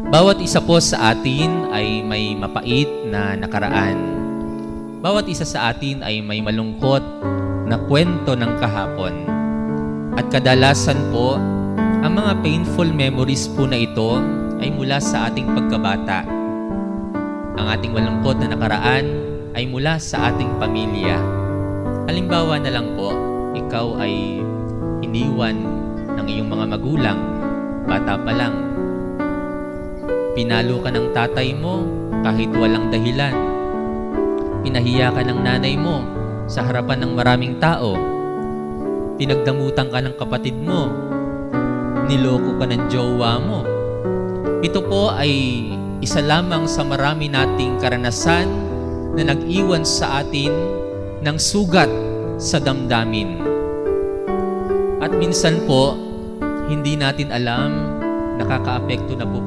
Bawat isa po sa atin ay may mapait na nakaraan. Bawat isa sa atin ay may malungkot na kwento ng kahapon. At kadalasan po, ang mga painful memories po na ito ay mula sa ating pagkabata. Ang ating malungkot na nakaraan ay mula sa ating pamilya. Halimbawa na lang po, ikaw ay iniwan ng iyong mga magulang, bata pa lang. Pinalo ka ng tatay mo kahit walang dahilan. Pinahiya ka ng nanay mo sa harapan ng maraming tao. Pinagdamutan ka ng kapatid mo. Niloko ka ng jowa mo. Ito po ay isa lamang sa marami nating karanasan na nag-iwan sa atin ng sugat sa damdamin. At minsan po, hindi natin alam, nakakaapekto na po